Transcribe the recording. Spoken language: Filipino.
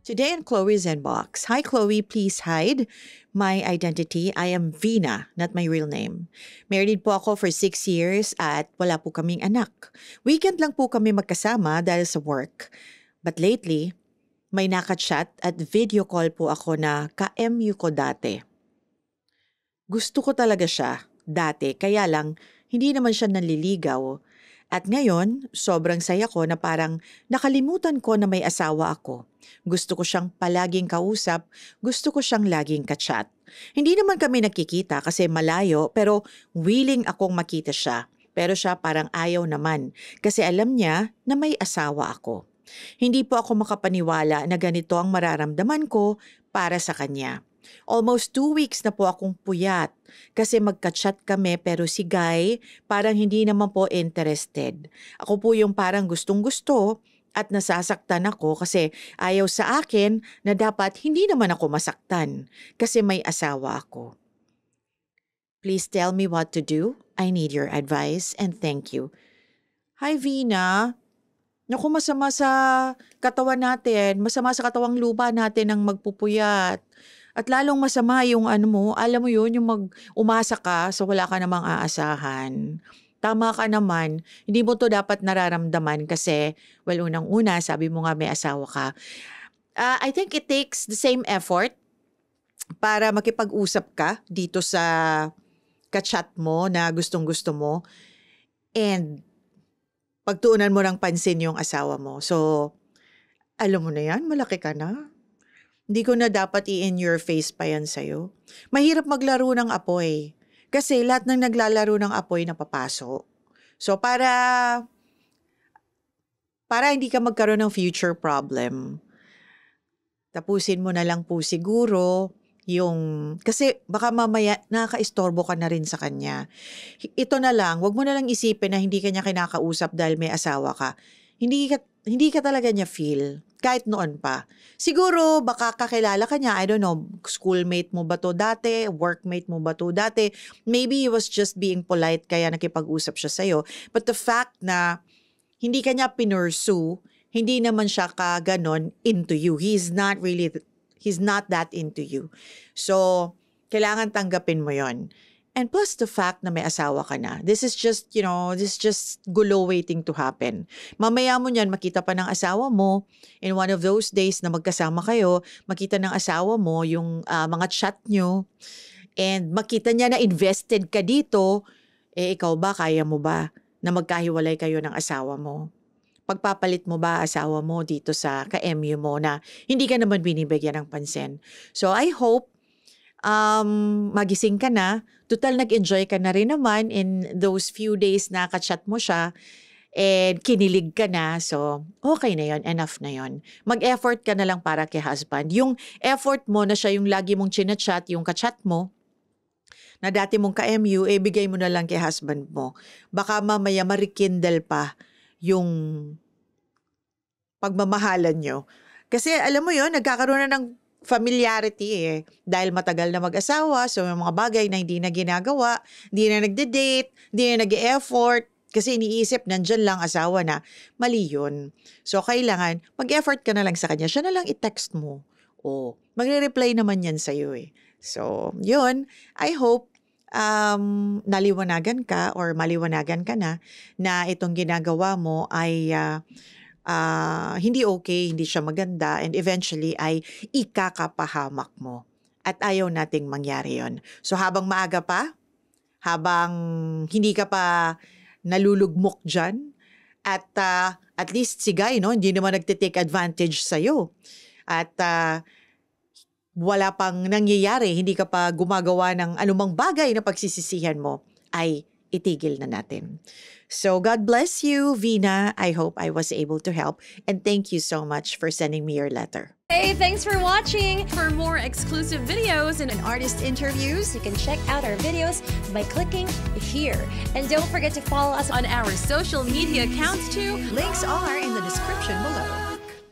Today on Chloe's Inbox. Hi, Chloe. Please hide my identity. I am Vina, not my real name. Married po ako for 6 years at wala po kaming anak. Weekend lang po kami magkasama dahil sa work. But lately, may nakachat at video call po ako na ka-MU ko dati. Gusto ko talaga siya dati, kaya lang hindi naman siya nanliligaw. At ngayon, sobrang saya ko na parang nakalimutan ko na may asawa ako. Gusto ko siyang palaging kausap, gusto ko siyang laging kachat. Hindi naman kami nakikita kasi malayo pero willing akong makita siya. Pero siya parang ayaw naman kasi alam niya na may asawa ako. Hindi po ako makapaniwala na ganito ang mararamdaman ko para sa kanya. Almost 2 weeks na po akong puyat kasi magka-chat kami pero si Guy parang hindi naman po interested. Ako po yung parang gustong-gusto at nasasaktan ako kasi ayaw sa akin na dapat hindi naman ako masaktan kasi may asawa ako. Please tell me what to do. I need your advice and thank you. Hi Vina. Naku, masama sa katawan natin, masama sa katawang lupa natin ang magpupuyat. At lalong masama yung alam mo yun, yung umasa ka so wala ka namang aasahan. Tama ka naman, hindi mo to dapat nararamdaman kasi, well, unang-una, sabi mo nga may asawa ka. I think it takes the same effort para makipag-usap ka dito sa ka-chat mo na gustong-gusto mo. And pagtuunan mo ng pansin yung asawa mo. So, alam mo na yan, malaki ka na. Hindi ko na dapat i-in your face pa yan sa'yo. Mahirap maglaro ng apoy. Kasi lahat ng naglalaro ng apoy napapaso. So para hindi ka magkaroon ng future problem, tapusin mo na lang po siguro kasi baka mamaya nakaka-istorbo ka na rin sa kanya. Ito na lang, wag mo na lang isipin na hindi kanya kinakausap dahil may asawa ka. Hindi ka talaga niya feel. Kahit noon pa. Siguro, baka kakilala ka niya, I don't know, schoolmate mo ba to dati, workmate mo ba to dati, maybe he was just being polite kaya nakipag-usap siya sa'yo. But the fact na hindi ka niya pinursue, hindi naman siya kaganon into you. He's not that into you. So, kailangan tanggapin mo yon. And plus the fact na may asawa ka na. This is just gulo waiting to happen. Mamaya mo niyan, makita pa ng asawa mo. In one of those days na magkasama kayo, makita ng asawa mo yung mga chat nyo. And makita niya na invested ka dito. Ikaw ba, kaya mo ba na magkahiwalay kayo ng asawa mo? Pagpapalit mo ba asawa mo dito sa ka-MU mo na hindi ka naman binibigyan ng pansin? So I hope magising ka na. Total, nag-enjoy ka na rin naman in those few days na ka-chat mo siya and kinilig ka na. So, okay na yon, enough na yon. Mag-effort ka na lang para kay husband. Yung effort mo na siya yung lagi mong chinachat, yung ka-chat mo, na dati mong ka-MU, bigay mo na lang kay husband mo. Baka mamaya marikindle pa yung pagmamahalan nyo. Kasi alam mo yon, nagkakaroon na ng familiarity dahil matagal na mag-asawa, so yung mga bagay na hindi na ginagawa, hindi na nagde-date, hindi na nag-e-effort, kasi iniisip nandyan lang asawa na, mali yun. So kailangan, mag-effort ka na lang sa kanya, siya na lang i-text mo. Magre-reply naman yan sa'yo So yun, I hope naliwanagan ka or maliwanagan ka na itong ginagawa mo ay hindi okay, hindi siya maganda, and eventually ay ikakapahamak mo. At ayaw nating mangyari yon. So habang maaga pa, habang hindi ka pa nalulugmok dyan, at least si Guy, no, hindi naman nagtitake advantage sa'yo. At wala pang nangyayari, hindi ka pa gumagawa ng anumang bagay na pagsisisihan mo, ay itigil na natin. So God bless you, Vina. I hope I was able to help. And thank you so much for sending me your letter. Hey, thanks for watching. For more exclusive videos and artist interviews, you can check out our videos by clicking here. And don't forget to follow us on our social media accounts too. Links are in the description below.